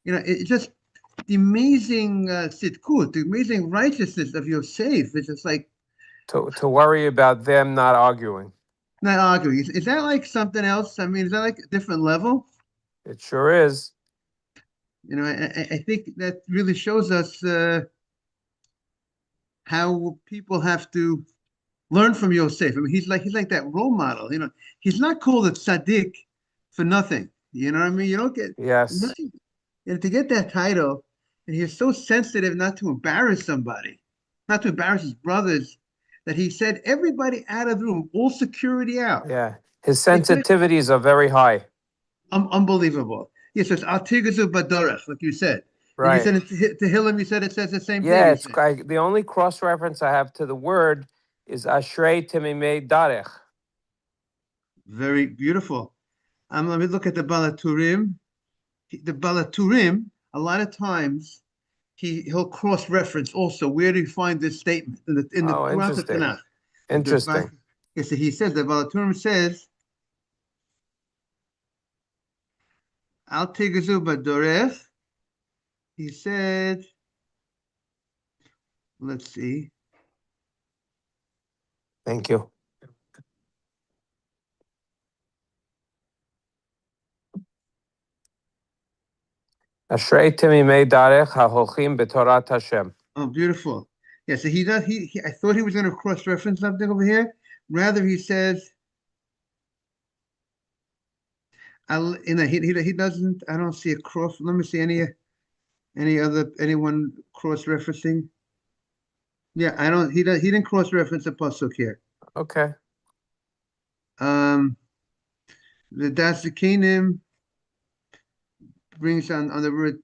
It just the amazing sitkut, the amazing righteousness of Yosef. It's just like To worry about them not arguing. not arguing. Is that like something else? I mean, is that like a different level? It sure is. I think that really shows us how people have to learn from Yosef. I mean, he's like that role model. He's not called a tzaddik for nothing. You know what I mean? You don't get Yes. nothing. To get that title, and he's so sensitive not to embarrass somebody, not to embarrass his brothers, that he said everybody out of the room, all security out. Yeah. His They couldn't. sensitivities are very high. Unbelievable. Yes, it's Altigazu Badorach, like you said. And you Right. said to Tehillim, you said it says the same thing. Yeah, You it's said the only cross reference I have to the word is Ashrei Timimei Darech. very beautiful. Let me look at the Balaturim. The Balaturim, a lot of times he'll cross reference also. Where do you find this statement in the Oh, throughout the interesting. Tanakh? Interesting. Yes, he says the Balaturim says Al Tegazu Badorech. He said, let's see. Thank you. Ashrei Timimei Darech HaHolchim B'Torat Hashem. Oh, beautiful. Yeah, so he does. I thought he was going to cross-reference something over here. Rather, he says, he doesn't. I don't see a cross. Let me see anyone cross-referencing. Yeah, I don't. He didn't cross-reference a pasuk here. Okay. Um, the Dasikanim brings on the word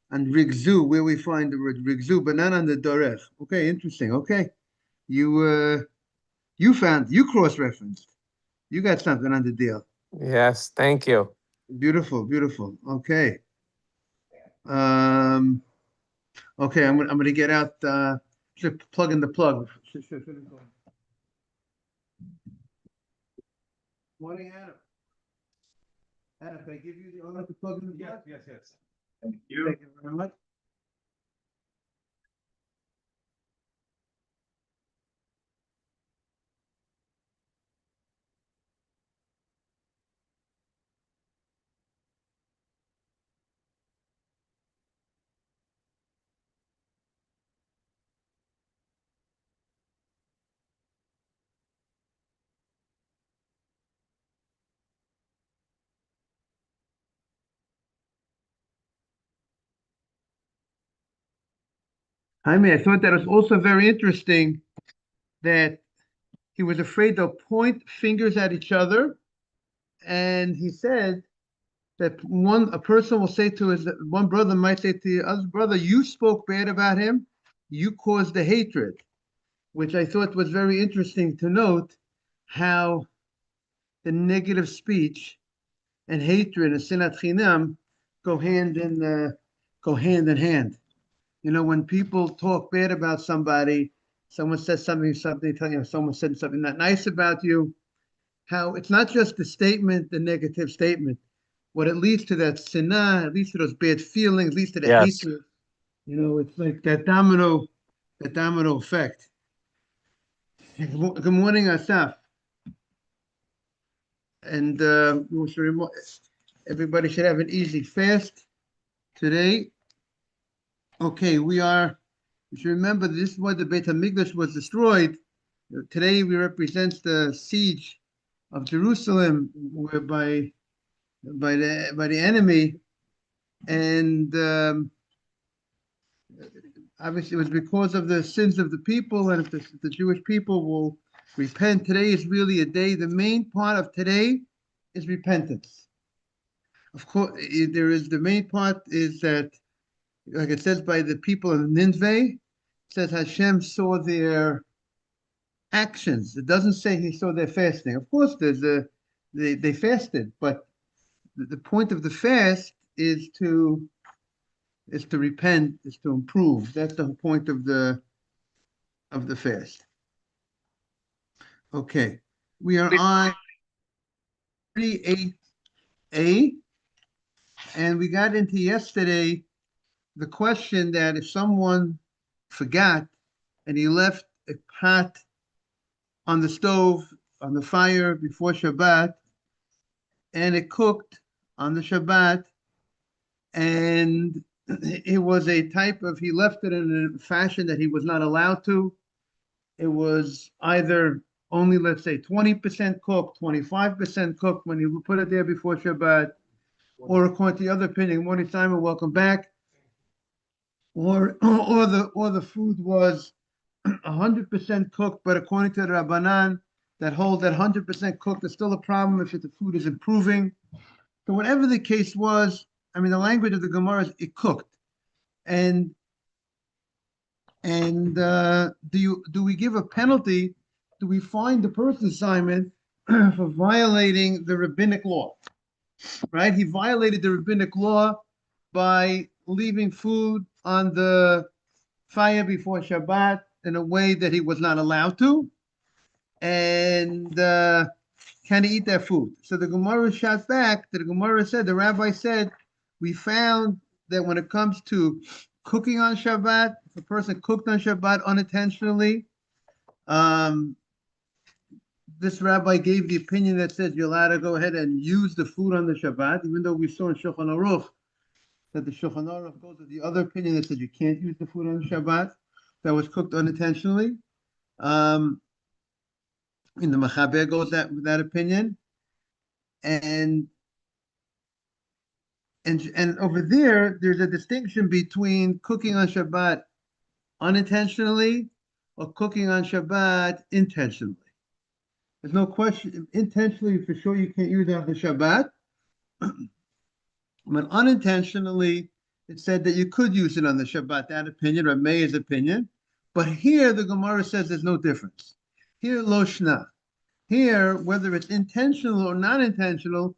on Rigzu, where we find the word Rigzu, but not on the Dorech. Okay, interesting. Okay, you cross-referenced. You got something on the deal. Yes, thank you. Beautiful, beautiful. Okay. Um, okay, I'm gonna get out should plug in the plug. Morning, Adam. Adam, can I give you the honor to plug in the plug? Yes. Thank you very much. Jaime, I thought that was also very interesting that he was afraid to point fingers at each other, and he said that a person will say to his one brother might say to the other brother, "You spoke bad about him, you caused the hatred," which I thought was very interesting to note how the negative speech and hatred and sinat chinam go hand in hand. When people talk bad about somebody, someone says something, someone said something not nice about you, how it's not just the statement, the negative statement. What it leads to that sinah, it leads to those bad feelings, leads to the Yes. hatred. It's like that domino effect. Good morning, Asaf. And everybody should have an easy fast today. Okay, you should remember this is why the Beit HaMikdash was destroyed. Today we represent the siege of Jerusalem, whereby by the enemy, and obviously it was because of the sins of the people, and if the Jewish people will repent, today is really a day. The main part of today is repentance. Of course, there is the main part is that, like it says by the people of Nineveh, it says Hashem saw their actions. It doesn't say he saw their fasting. Of course, they fasted, but the point of the fast is to repent, is to improve. That's the point of the fast. Okay, we are on 38a, And we got into yesterday the question that if someone forgot and he left a pot on the stove, on the fire before Shabbat, and it cooked on the Shabbat, and it was a type of, he left it in a fashion that he was not allowed to. It was either only, let's say, 20% cooked, 25% cooked when you put it there before Shabbat, or according to the other opinion, morning Simon, welcome back, or the food was 100% cooked, but according to the Rabbanan, that hold that 100% cooked is still a problem if the food is improving. So whatever the case was, I mean, the language of the Gemara is it cooked, and do we give a penalty? Do we fine the person, Simon, for violating the rabbinic law? Right? He violated the rabbinic law by leaving food on the fire before Shabbat in a way that he was not allowed to, and can he eat that food? So the Gemara shot back. The Gemara said, the rabbi said, we found that when it comes to cooking on Shabbat, if a person cooked on Shabbat unintentionally, this rabbi gave the opinion that says you're allowed to go ahead and use the food on the Shabbat, even though we saw in Shulchan Aruch that the Shulchan Aruch goes with the other opinion that says you can't use the food on Shabbat that was cooked unintentionally. And the Machaber goes with that opinion, and over there's a distinction between cooking on Shabbat unintentionally or cooking on Shabbat intentionally. There's no question. Intentionally, for sure, you can't use it on the Shabbat, but unintentionally, it said that you could use it on the Shabbat. That opinion, or Meir's opinion, but here the Gemara says there's no difference. Here, lo shna. Here, whether it's intentional or not intentional,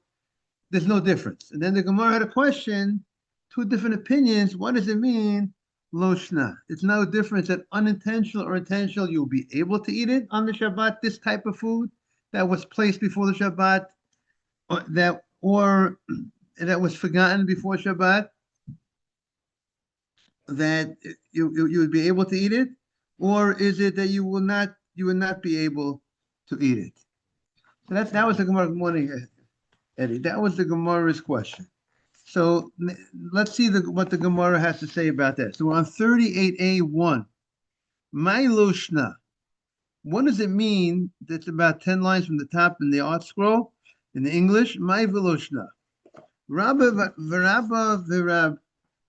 there's no difference. And then the Gemara had a question, two different opinions. What does it mean, lo shna? It's no difference that unintentional or intentional, you'll be able to eat it on the Shabbat, this type of food that was placed before the Shabbat, or that was forgotten before Shabbat, that you would be able to eat it, or is it that you will not be able to eat it? So that was the Gemara's morning, Eddie. That was the Gemara's question. So let's see what the Gemara has to say about that. So we're on 38a1. My loshna. What does it mean? That's about 10 lines from the top in the art scroll in the English. My veloshna. Rabba v'Rab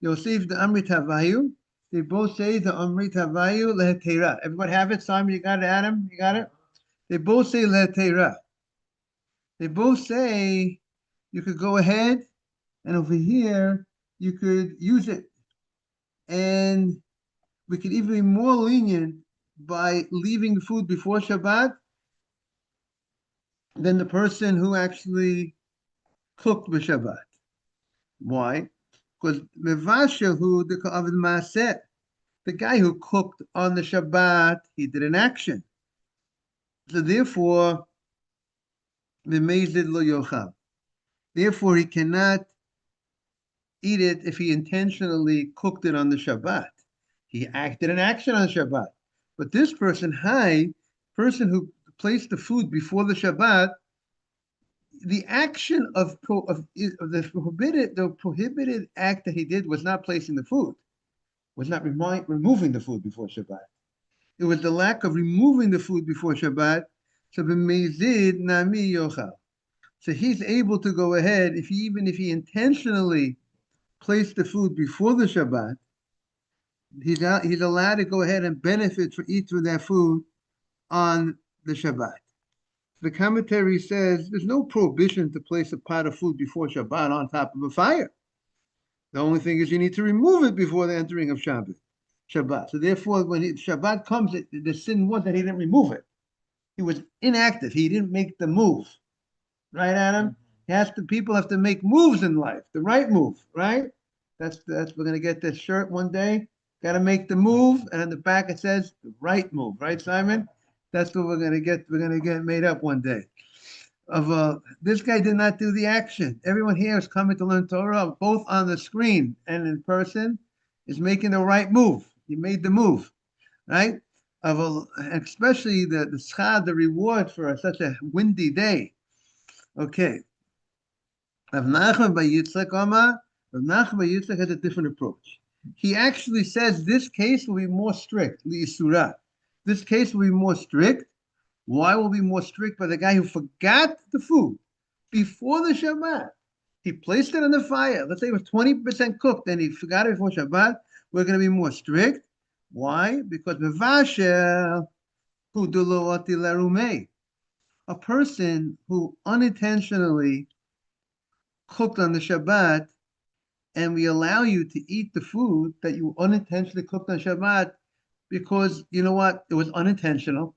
Yosef the Amrit Havayu. They both say the Amrit Havayu lehetera. Everybody have it? Simon, you got it? Adam, you got it? They both say lehetera. They both say you could go ahead and over here you could use it. And we could even be more lenient by leaving the food before Shabbat than the person who actually cooked with Shabbat. Why? Because the guy who cooked on the Shabbat, he did an action. So therefore, therefore he cannot eat it if he intentionally cooked it on the Shabbat. He acted an action on Shabbat. But this person who placed the food before the Shabbat, the action of the prohibited act that he did was not placing the food, was not removing the food before Shabbat. It was the lack of removing the food before Shabbat. So b'meizid nami yochal. So he's able to go ahead even if he intentionally placed the food before the Shabbat. He's allowed to go ahead and benefit from eating that food on the Shabbat. The commentary says there's no prohibition to place a pot of food before Shabbat on top of a fire. The only thing is you need to remove it before the entering of Shabbat. So therefore, when Shabbat comes, the sin was that he didn't remove it. He was inactive. He didn't make the move. Right, Adam? People have to make moves in life, the right move, right? That's we're gonna get this shirt one day. Got to make the move, and on the back it says the right move, right, Simon? That's what we're gonna get. We're gonna get made up one day. This guy did not do the action. Everyone here is coming to learn Torah, both on the screen and in person, is making the right move. You made the move, right? Especially the schad, the reward for such a windy day. Okay. Rav Nachman bar Yitzchak Omar, Rav Nachman bar Yitzchak has a different approach. He actually says this case will be more strict, li'isura. This case will be more strict. Why will be more strict? By the guy who forgot the food before the Shabbat. He placed it on the fire. Let's say it was 20% cooked and he forgot it before Shabbat. We're going to be more strict. Why? Because mevasher hudulo larume, a person who unintentionally cooked on the Shabbat, and we allow you to eat the food that you unintentionally cooked on Shabbat because you know what? It was unintentional,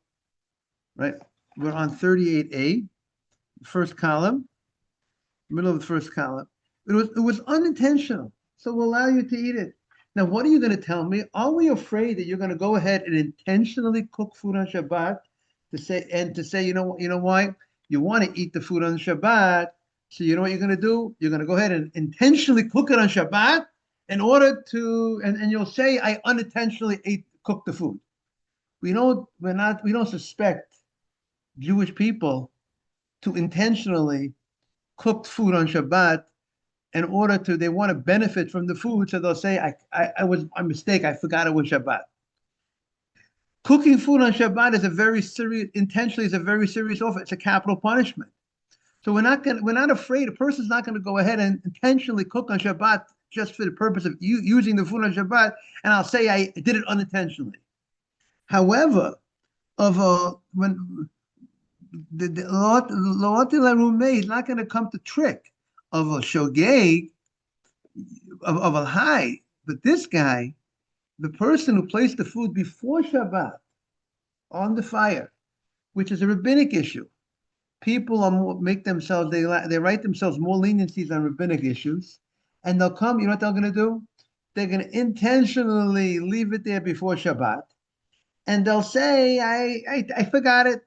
right? We're on 38A, first column, middle of the first column. It was unintentional, so we'll allow you to eat it. Now, what are you going to tell me? Are we afraid that you're going to go ahead and intentionally cook food on Shabbat to say, you know why? You want to eat the food on Shabbat, so you know what you're going to do? You're going to go ahead and intentionally cook it on Shabbat in order to, and you'll say, I unintentionally cooked the food. We don't suspect Jewish people to intentionally cook food on Shabbat in order to, they want to benefit from the food, so they'll say, I was a mistake, I forgot it was Shabbat. Cooking food on Shabbat is a very serious offer. It's a capital punishment. So we're not afraid. A person's not going to go ahead and intentionally cook on Shabbat just for the purpose of using the food on Shabbat, and I'll say I did it unintentionally. However, when the Lo'ati Larume is not going to come to trick of a shogeg, of a high, but this guy, the person who placed the food before Shabbat on the fire, which is a rabbinic issue. People they write themselves more leniencies on rabbinic issues, and they'll come. You know what they're going to do? They're going to intentionally leave it there before Shabbat, and they'll say, "I forgot it."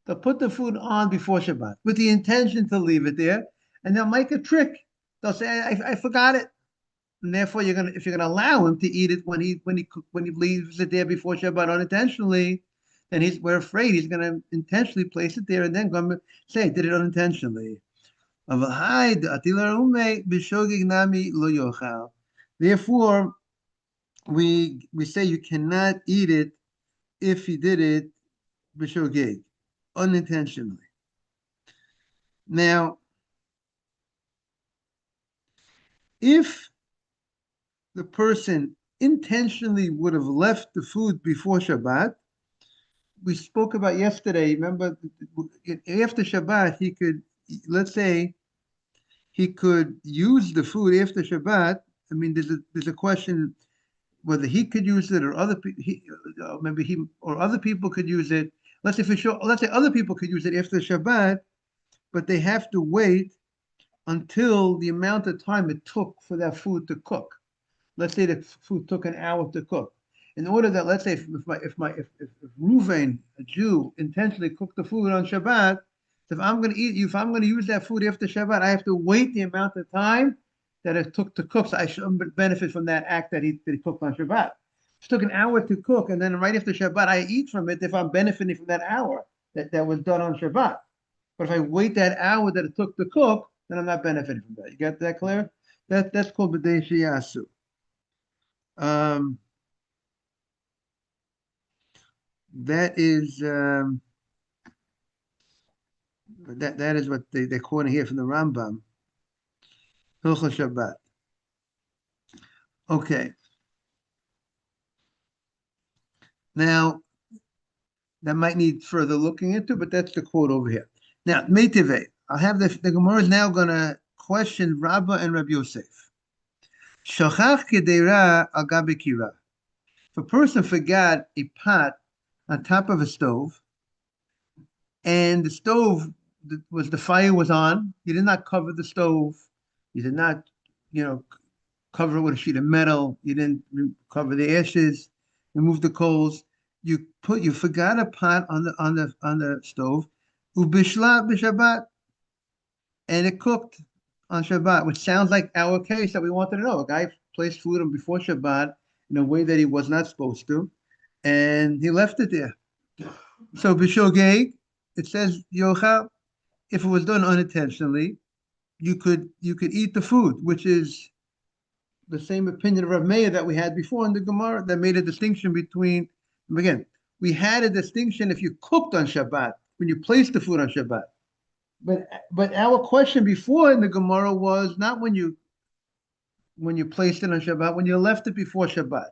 They'll put the food on before Shabbat with the intention to leave it there, and they'll make a trick. They'll say, "I forgot it," and therefore if you're gonna allow him to eat it when he leaves it there before Shabbat unintentionally, then we're afraid he's going to intentionally place it there and then come and say, I did it unintentionally. Therefore, we say you cannot eat it if he did it b'shogeg, unintentionally. Now, if the person intentionally would have left the food before Shabbat, we spoke about yesterday, remember, after Shabbat, let's say, he could use the food after Shabbat. I mean, there's a question whether he could use it or other people could use it. Let's say other people could use it after Shabbat, but they have to wait until the amount of time it took for that food to cook. Let's say the food took an hour to cook. In order that, let's say, if Reuven, a Jew, intentionally cooked the food on Shabbat, if I'm going to use that food after Shabbat, I have to wait the amount of time that it took to cook. So I should benefit from that act that he cooked on Shabbat. It took an hour to cook, and then right after Shabbat, I eat from it if I'm benefiting from that hour that was done on Shabbat. But if I wait that hour that it took to cook, then I'm not benefiting from that. You got that clear? That's called b'dei sheyasu. That is that is what they're quoting here from the Rambam, Hilchos Shabbat. Okay. Now, that might need further looking into, but that's the quote over here. Now, Meitive, I'll have the Gemara is now going to question Rabbah and Rabbi Yosef. Shachach kedera al gabe kira. If a person forgot a pot on top of a stove, and the stove the fire was on, you did not cover the stove, you did not, cover it with a sheet of metal, you didn't cover the ashes, remove the coals, you forgot a pot on the stove, Ubishla b'Shabbat, and it cooked on Shabbat, which sounds like our case that we wanted to know. A guy placed food on before Shabbat in a way that he was not supposed to, and he left it there. So b'shogeg, it says yochal. If it was done unintentionally, you could eat the food, which is the same opinion of Rav Meir that we had before in the Gemara that made a distinction between. Again, we had a distinction if you cooked on Shabbat when you placed the food on Shabbat. But our question before in the Gemara was not when you placed it on Shabbat, when you left it before Shabbat.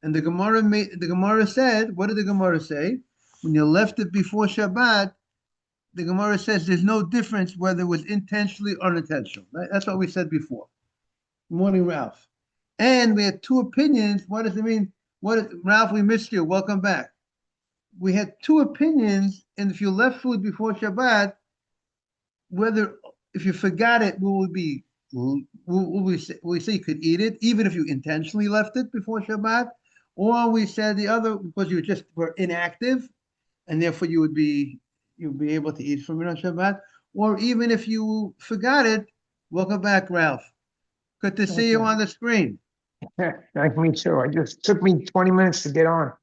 And the Gemara said, what did the Gemara say? When you left it before Shabbat, the Gemara says there's no difference whether it was intentionally or unintentional. Right? That's what we said before. Good morning, Ralph. And we had two opinions. What does it mean? Ralph, we missed you. Welcome back. We had two opinions, and if you left food before Shabbat, whether if you forgot it, will we say you could eat it even if you intentionally left it before Shabbat, or we said the other because you just were inactive, and therefore you'd be able to eat from it on Shabbat, or even if you forgot it. Welcome back, Ralph. Good to see you on the screen. Nice to meet you. It just took me 20 minutes to get on.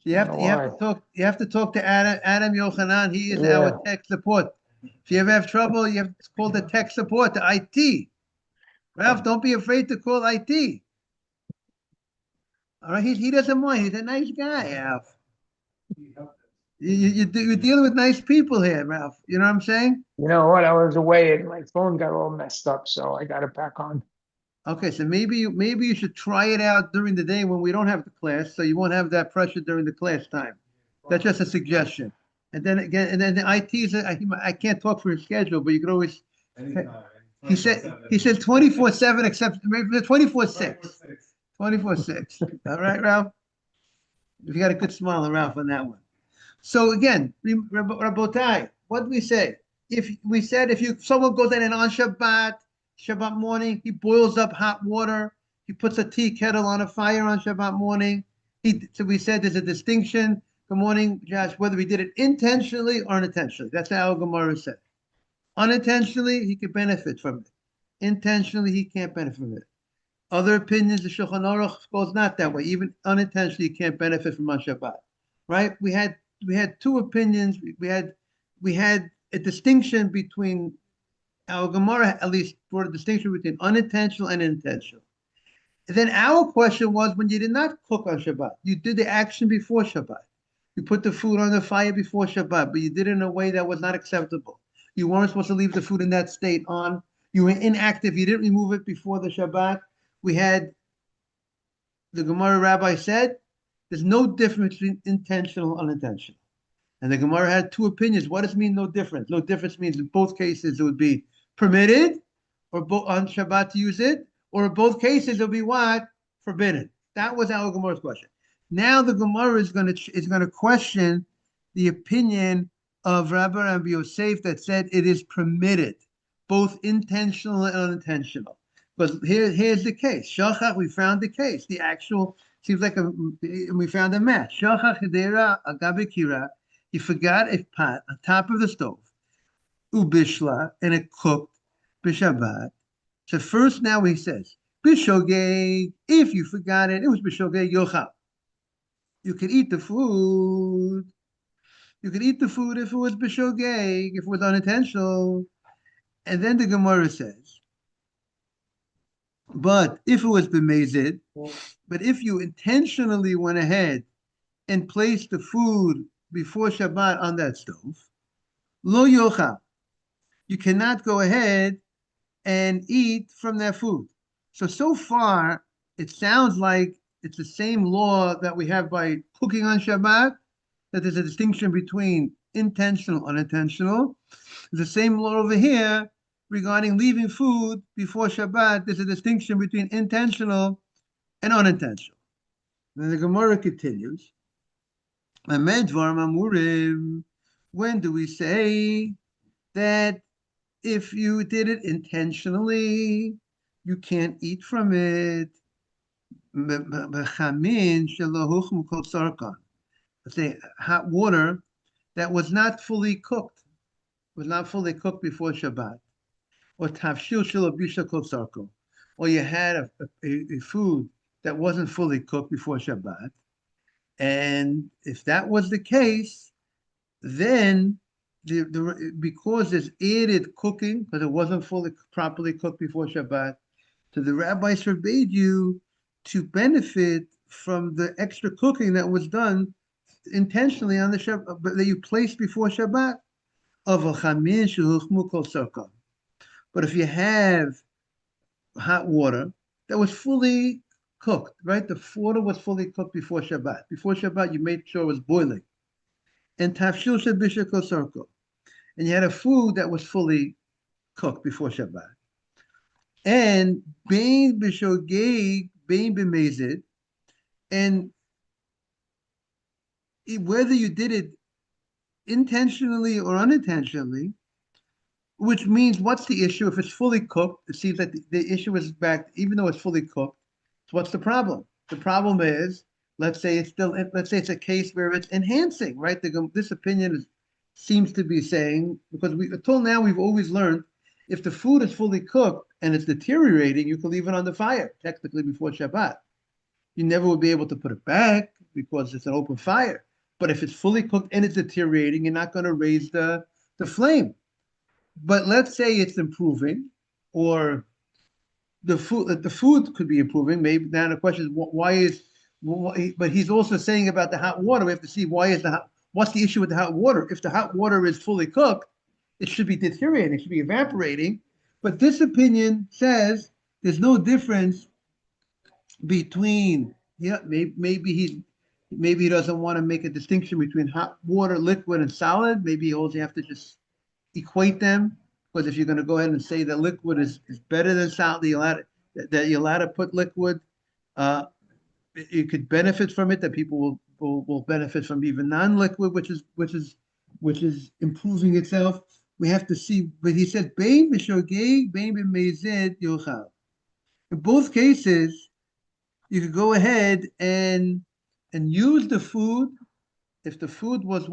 You have to talk to Adam Yochanan. He is our tech support. If you ever have trouble, you have to call the tech support, the IT. Ralph, don't be afraid to call IT. All right, he doesn't mind. He's a nice guy, Ralph. You're dealing with nice people here, Ralph. You know what I'm saying? You know what? I was away and my phone got all messed up, so I got it back on. Okay, so maybe you should try it out during the day when we don't have the class, so you won't have that pressure during the class time. That's just a suggestion. And then the IT I can't talk for his schedule, but you can always. He says 24/7 except maybe 24/6. 24/6. All right, Ralph. You got a good smile on Ralph on that one. So again, Rabotai, what did we say? If someone goes in and on Shabbat morning, he boils up hot water, he puts a tea kettle on a fire on Shabbat morning. So we said there's a distinction. Good morning, Josh, whether he did it intentionally or unintentionally. That's how Gemara said. Unintentionally, he could benefit from it. Intentionally, he can't benefit from it. Other opinions, the Shulchan Aruch goes not that way. Even unintentionally, you can't benefit from on Shabbat. Right? We had two opinions. We had a distinction between our Gemara, at least brought a distinction between unintentional and intentional. And then our question was, when you did not cook on Shabbat, you did the action before Shabbat. You put the food on the fire before Shabbat, but you did it in a way that was not acceptable. You weren't supposed to leave the food in that state on. You were inactive. You didn't remove it before the Shabbat. We had the Gemara rabbi said, there's no difference between intentional and unintentional. And the Gemara had two opinions. What does it mean no difference? No difference means in both cases it would be permitted or on Shabbat to use it, or in both cases it would be what? Forbidden. That was our Gemara's question. Now the Gemara is going to question the opinion of Rabbi Yosef that said it is permitted, both intentional and unintentional. But here's the case. Shachach, we found the case. The actual seems like we found a match. Shachach hedera agabe kira. He forgot a pot on top of the stove. Ubishla, and it cooked b'Shabbat. So first now he says b'shogeg. If you forgot it, it was b'shogeg yochal. You could eat the food. You could eat the food if it was b'shogeg, if it was unintentional. And then the Gemara says, but if it was b'mezid, but if you intentionally went ahead and placed the food before Shabbat on that stove, lo yochal, you cannot go ahead and eat from that food. So far, it sounds like it's the same law that we have by cooking on Shabbat, that there's a distinction between intentional and unintentional. The same law over here regarding leaving food before Shabbat, there's a distinction between intentional and unintentional. Then the Gemara continues. When do we say that if you did it intentionally, you can't eat from it? Let's say hot water that was not fully cooked, before Shabbat, or tafshil shelo bisha kol sarko, or you had a food that wasn't fully cooked before Shabbat, and if that was the case, then because there's added cooking because it wasn't fully properly cooked before Shabbat, so the rabbis forbade you to benefit from the extra cooking that was done intentionally on the Shabbat, that you placed before Shabbat of a chamin shehuchmu kol sarka. But if you have hot water that was fully cooked, right? The water was fully cooked before Shabbat. Before Shabbat, you made sure it was boiling. And tafshil shebisha kol sarka. And you had a food that was fully cooked before Shabbat. And bein b'shogeg, bein b'mezid, and whether you did it intentionally or unintentionally, which means what's the issue? If it's fully cooked, it seems like the issue is back, even though it's fully cooked. So what's the problem? The problem is, let's say it's a case where it's enhancing, right? This opinion seems to be saying, because until now we've always learned, if the food is fully cooked and it's deteriorating, you can leave it on the fire, technically before Shabbat. You never would be able to put it back because it's an open fire. But if it's fully cooked and it's deteriorating, you're not going to raise the flame. But let's say it's improving, or the food could be improving. Maybe now the question is why is, but he's also saying about the hot water. We have to see what's the issue with the hot water. If the hot water is fully cooked, it should be deteriorating, it should be evaporating. But this opinion says there's no difference between, maybe he doesn't want to make a distinction between hot water, liquid, and solid. Maybe you also have to just equate them, because if you're going to go ahead and say that liquid is better than solid, that you're allowed to put liquid, you could benefit from it, that people will benefit from even non-liquid, which is improving itself. We have to see, but he said, "Bein b'shogeg, bein b'mezid yochal." In both cases, you could go ahead and use the food if the food was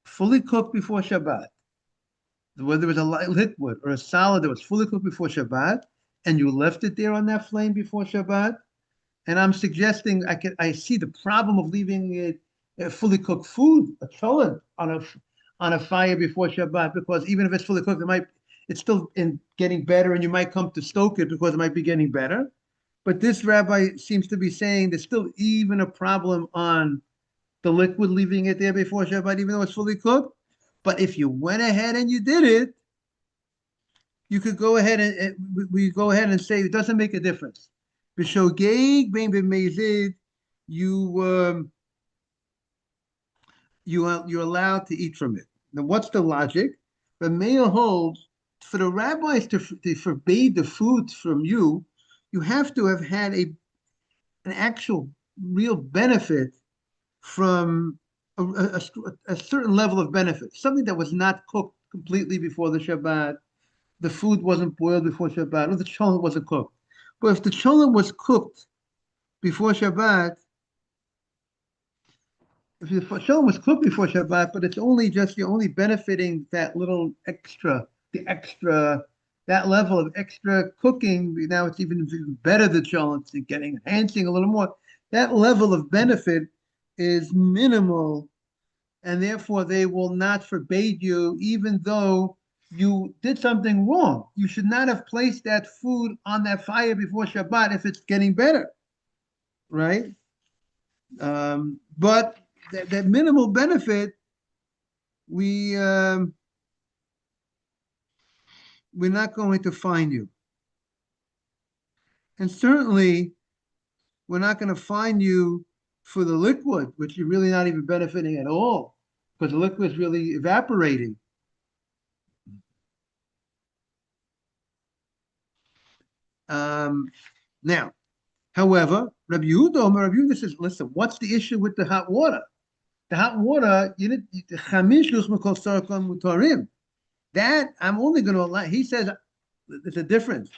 fully cooked before Shabbat, whether it was a liquid or a solid that was fully cooked before Shabbat, and you left it there on that flame before Shabbat. And I'm suggesting I see the problem of leaving it fully cooked food, a cholent, on a fire before Shabbat, because even if it's fully cooked, it's still getting better, and you might come to stoke it because it might be getting better. But this rabbi seems to be saying there's still even a problem on the liquid, leaving it there before Shabbat, even though it's fully cooked. But if you went ahead and you did it, you could go ahead and we go ahead and say it doesn't make a difference. B'shogeg bein b'mezid, you're allowed to eat from it. Now, what's the logic? The Meir holds, for the rabbis to forbade the food from you, you have to have had an actual real benefit from a certain level of benefit, something that was not cooked completely before the Shabbat. The food wasn't boiled before Shabbat, or the cholent wasn't cooked. But if the cholent was cooked before Shabbat, but it's you're only benefiting that little extra, that level of extra cooking. Now it's even better than cholent, enhancing a little more. That level of benefit is minimal, and therefore they will not forbade you, even though you did something wrong. You should not have placed that food on that fire before Shabbat if it's getting better, right? But that minimal benefit, we're not going to fine you. And certainly, we're not going to fine you for the liquid, which you're really not even benefiting at all, because the liquid is really evaporating. Now, however, Rabbi Yehuda says, listen, what's the issue with the hot water? The hot water, that I'm only going to allow, he says, there's a difference.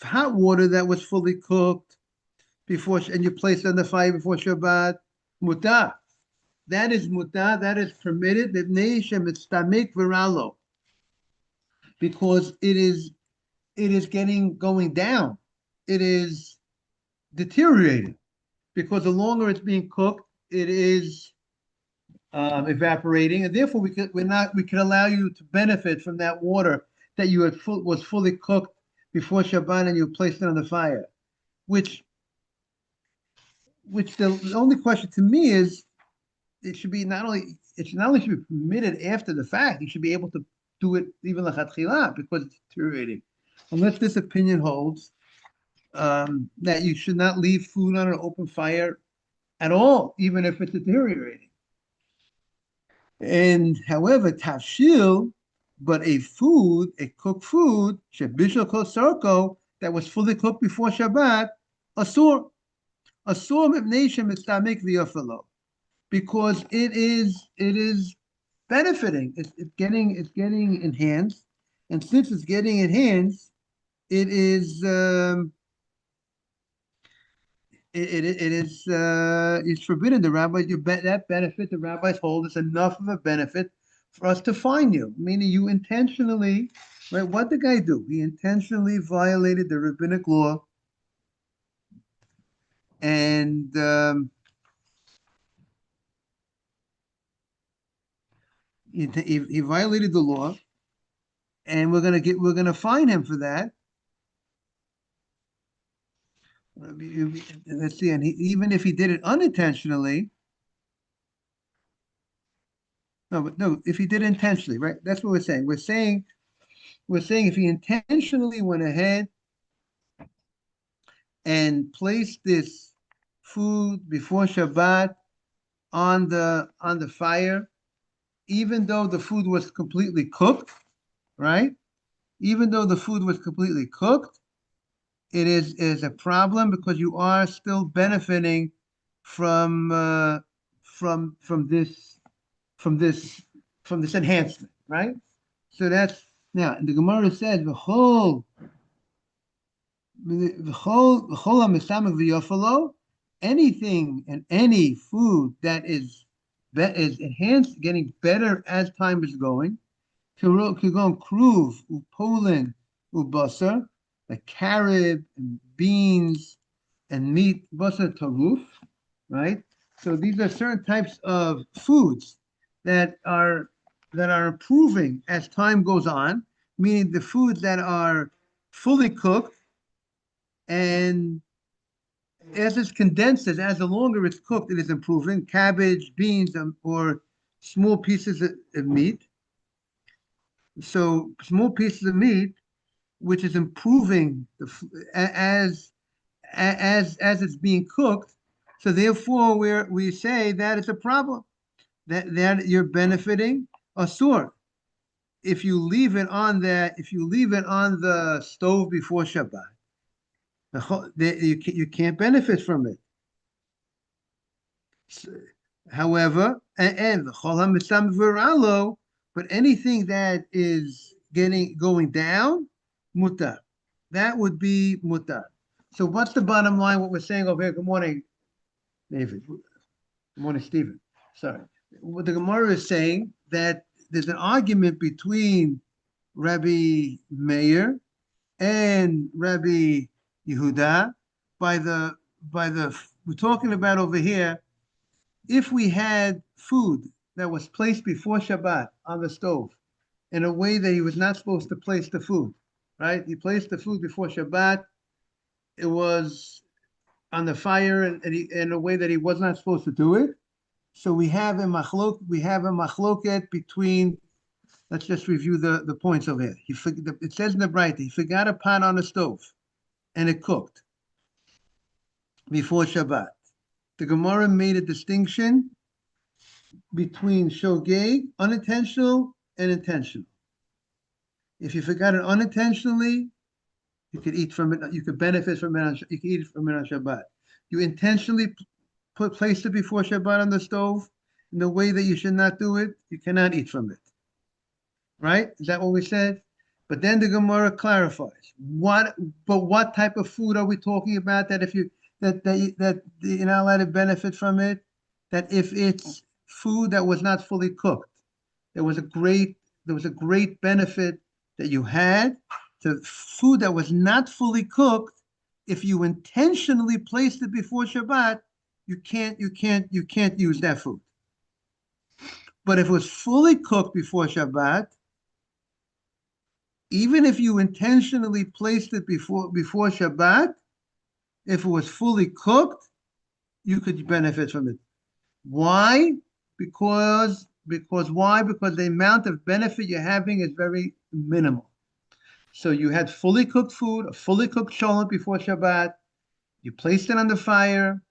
Hot water that was fully cooked before, and you placed it on the fire before Shabbat, mutar. that is mutar, that is permitted, because it is going down. It is deteriorating because the longer it's being cooked, it is evaporating, and therefore we can allow you to benefit from that water that you had was fully cooked before Shabbat and you placed it on the fire. Which the only question to me is it should be not only should be permitted after the fact, you should be able to do it even lechatchila because it's deteriorating. Unless this opinion holds that you should not leave food on an open fire at all, even if it's deteriorating. And however, tafshil, but a cooked food, shebishal kosarko, that was fully cooked before Shabbat, asur mipnei mistamik v'yafalo, because it is benefiting. It's getting enhanced, and since it's getting enhanced, it is it's forbidden. The rabbis, that benefit the rabbis hold is enough of a benefit for us to fine you. Meaning you intentionally, right? What did the guy do? He intentionally violated the rabbinic law, and he violated the law, and we're gonna fine him for that. Let's see, and even if he did it unintentionally, no, if he did it intentionally, right? That's what we're saying. We're saying if he intentionally went ahead and placed this food before Shabbat on the fire, even though the food was completely cooked, right? Even though the food was completely cooked, it is a problem because you are still benefiting from this enhancement, right? So that's now the Gemara says the whole anything and any food that is enhanced, getting better as time is going. Kugon kruv, upolin, ubasar, like carob and beans and meat, basar taruf, right? So these are certain types of foods that are improving as time goes on, meaning the foods that are fully cooked and as it's condensed, as the longer it's cooked, it is improving. Cabbage, beans, or small pieces of meat. So small pieces of meat, which is improving as it's being cooked. So therefore, we say that it's a problem that you're benefiting asur. If you leave it on the stove before Shabbat, you can't benefit from it. However, and but anything that is going down, mutar, that would be mutar. So what's the bottom line? What we're saying over here? Good morning, David. Good morning, Stephen. Sorry. What the Gemara is saying that there's an argument between Rabbi Meir and Rabbi Yehuda we're talking about over here. If we had food that was placed before Shabbat on the stove in a way that he was not supposed to place the food, right? He placed the food before Shabbat. It was on the fire in a way that he was not supposed to do it. So we have a machloket between. Let's just review the points over here. It says in the Braita, he forgot a pot on the stove, and it cooked before Shabbat. The Gemara made a distinction between shogeg, unintentional, and intentional. If you forgot it unintentionally, you could eat from it. You could benefit from it. You could eat from it on Shabbat. You intentionally placed it before Shabbat on the stove in the way that you should not do it. You cannot eat from it. Right? Is that what we said? But then the Gemara clarifies what type of food are we talking about? That if you that you're not allowed to benefit from it. That if it's food that was not fully cooked. There was a great benefit that you had to food that was not fully cooked. If you intentionally placed it before Shabbat, you can't use that food. But if it was fully cooked before Shabbat, even if you intentionally placed it before Shabbat, if it was fully cooked, you could benefit from it. Why? Because why? Because the amount of benefit you're having is very minimal. So you had fully cooked food, a fully cooked shalom before Shabbat. You placed it on the fire,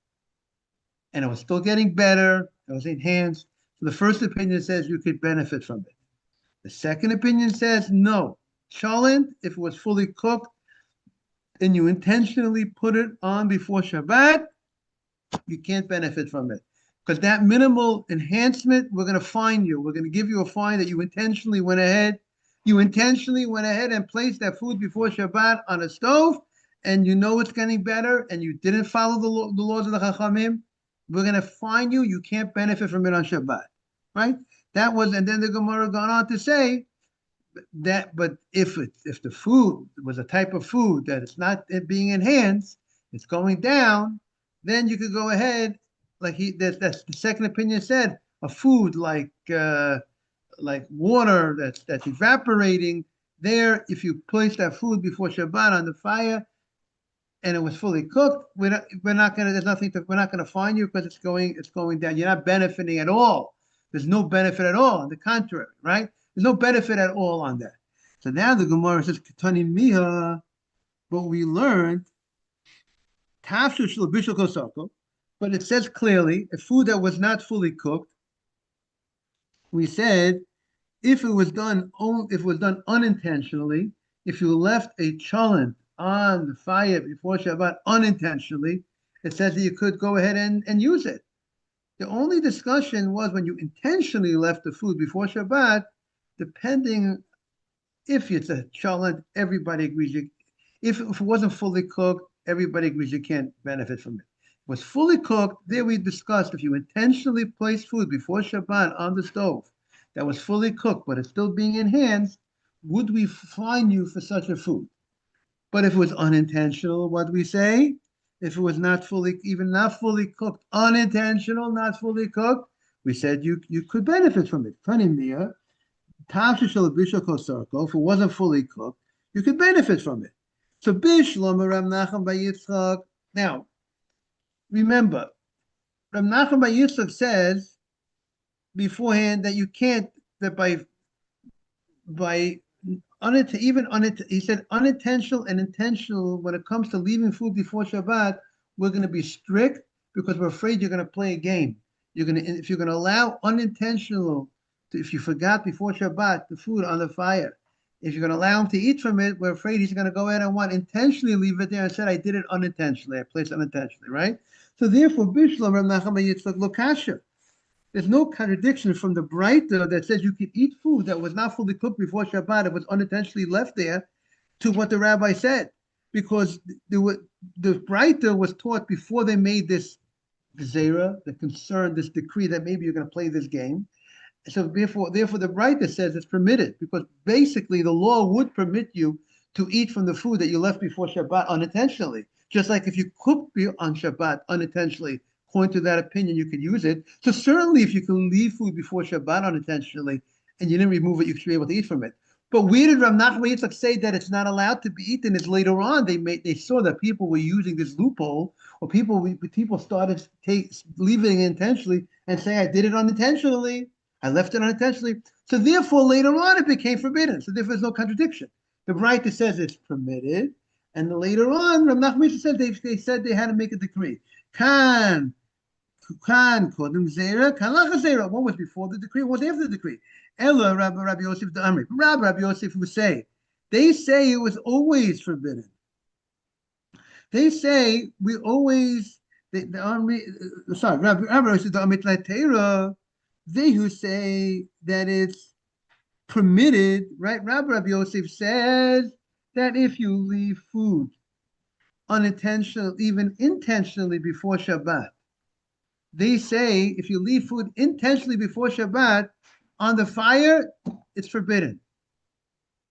and it was still getting better. It was enhanced. So the first opinion says you could benefit from it. The second opinion says no. Cholent, if it was fully cooked and you intentionally put it on before Shabbat, you can't benefit from it. Because that minimal enhancement, we're going to fine you. We're going to give you a fine that you intentionally went ahead. You intentionally went ahead and placed that food before Shabbat on a stove, and you know it's getting better, and you didn't follow the laws of the Chachamim. We're going to fine you. You can't benefit from it on Shabbat, right? That was, and then the Gemara gone on to say that, but if the food was a type of food that it's not being enhanced, it's going down, then you could go ahead, like that's the second opinion said, a food like water that's evaporating. There, if you place that food before Shabbat on the fire, and it was fully cooked, we're not gonna fine you because it's going down. You're not benefiting at all. There's no benefit at all. On the contrary, right? There's no benefit at all on that. So now the Gemara says, Ketani Miha, what we learned, but it says clearly, a food that was not fully cooked, we said, if it was done unintentionally, if you left a cholent on the fire before Shabbat unintentionally, it says that you could go ahead and use it. The only discussion was when you intentionally left the food before Shabbat, depending if it's a cholent, everybody agrees. If it wasn't fully cooked, everybody agrees you can't benefit from it. If it was fully cooked, there we discussed if you intentionally place food before Shabbat on the stove that was fully cooked, but it's still being enhanced, would we fine you for such a food? But if it was unintentional, what do we say? If it was not fully cooked, unintentional, not fully cooked, we said you could benefit from it. If it wasn't fully cooked, you could benefit from it. So now, remember, Rav Nachman bar Yitzchak says beforehand that you can't, that he said unintentional and intentional, when it comes to leaving food before Shabbat, we're going to be strict because we're afraid you're going to play a game. If you're going to allow unintentional, if you forgot before Shabbat the food on the fire, if you're going to allow him to eat from it, we're afraid he's going to go ahead and intentionally leave it there and said, I did it unintentionally. I placed it unintentionally, right? So therefore, Bishlam Rav Nachman bar Yitzchak Lokasha. There's no contradiction from the Breita that says you could eat food that was not fully cooked before Shabbat, it was unintentionally left there, to what the rabbi said. Because the Breita was taught before they made this Zera, this decree that maybe you're going to play this game. So therefore the Breita says it's permitted, because basically the law would permit you to eat from the food that you left before Shabbat unintentionally. Just like if you cook on Shabbat unintentionally, according to that opinion, you could use it. So certainly if you can leave food before Shabbat unintentionally and you didn't remove it, you should be able to eat from it. But where did Rav Nachman bar Yitzchak say that it's not allowed to be eaten? Is later on they saw that people were using this loophole, or people started leaving it intentionally and say, I did it unintentionally, I left it unintentionally. So therefore later on it became forbidden. So therefore there's no contradiction. The Breita says it's permitted, and later on Rav Nachman bar Yitzchak said they said they had to make a decree. One was before the decree, one was after the decree. Ella Rabbi Yosef the Amri. Rabbi Yosef would say, they say it was always forbidden. They say we always Rabbi Yosef the Amri. They who say that it's permitted, right? Rabbi Yosef says that if you leave food unintentional, even intentionally before Shabbat, they say if you leave food intentionally before Shabbat on the fire, it's forbidden,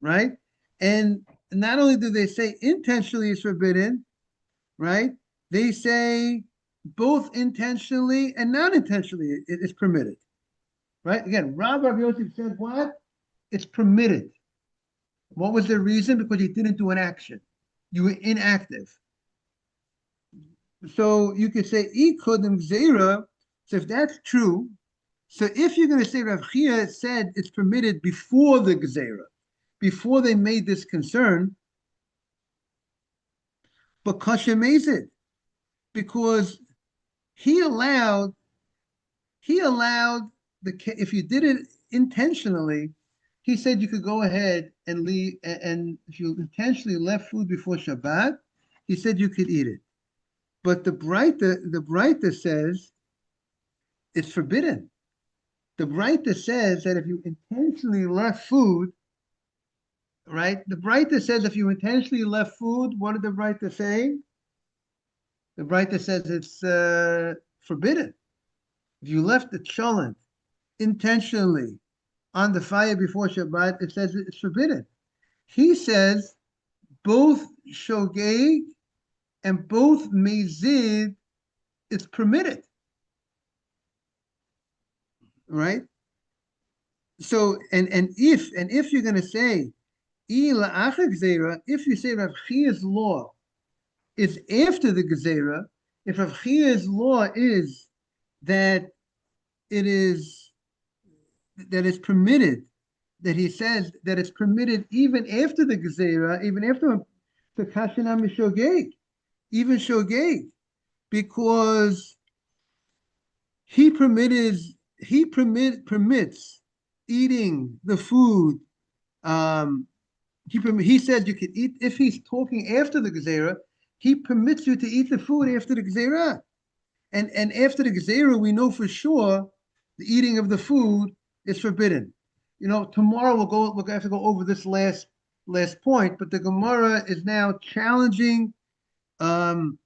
right? And not only do they say intentionally it's forbidden, right? They say both intentionally and not intentionally it is permitted, right? Again, Rabbi Yosef said what? It's permitted. What was the reason? Because you didn't do an action. You were inactive. So you could say ikodim gzeira. So if that's true, so if you're going to say Rav Chia said it's permitted before the gzeira, before they made this concern, but kashem is it because he allowed the if you did it intentionally, he said you could go ahead and leave, and if you intentionally left food before Shabbat, he said you could eat it. But the Breita says it's forbidden. The Breita says that if you intentionally left food, right? The Breita says if you intentionally left food, what did the Breita say? The Breita says it's forbidden. If you left the cholent intentionally on the fire before Shabbat, it says it's forbidden. He says both shogeg and both mezid, it's permitted, right? So and if you're going to say if you say Rav Chia's law is after the gezerah, if Rav Chia's law is that it's permitted, that he says that it's permitted even after the gezerah, even after the kashanam shogeg, even shogeg, because he permits eating the food. He said you could eat if he's talking after the gezerah. He permits you to eat the food after the gezerah, and after the gezerah, we know for sure the eating of the food is forbidden. You know, tomorrow we'll have to go over this last point, but the Gemara is now challenging the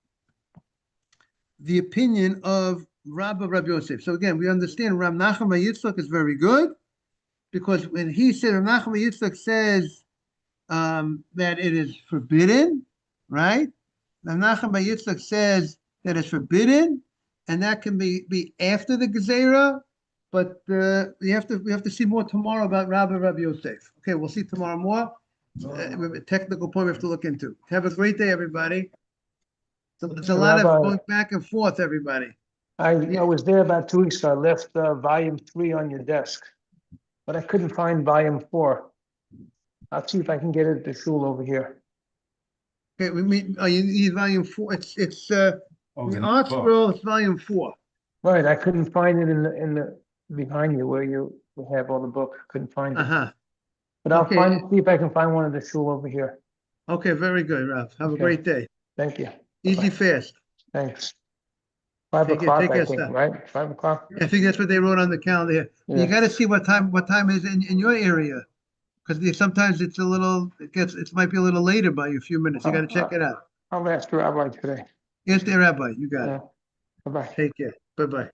opinion of Rabbi Yosef. So again, we understand Rav Nachman Yitzchak is very good because when he said Rav Nachman Yitzchak says that it is forbidden, right? Rav Nachman Yitzchak says that it's forbidden, and that can be after the gezerah. But we have to see more tomorrow about Rabbi Yosef. Okay, we'll see tomorrow more. We have a technical point we have to look into. Have a great day, everybody. It's a lot of going back and forth, everybody. I was there about 2 weeks ago. I left volume 3 on your desk, but I couldn't find volume 4. I'll see if I can get it at the shul over here. Okay, we mean you need volume 4. It's the art scroll. It's volume 4. Right, I couldn't find it in the behind you where you have all the books. Couldn't find it. But I'll see if I can find one at the shul over here. Okay, very good, Rav. Have a great day. Thank you. Easy fast. Thanks. 5 o'clock, I think, right? 5 o'clock? I think that's what they wrote on the calendar here. Yeah. You got to see what time it is in your area, because sometimes it might be a little later by a few minutes. You got to check it out. I'll ask the rabbi today. Yes, the rabbi. You got it. Bye-bye. Take care. Bye-bye.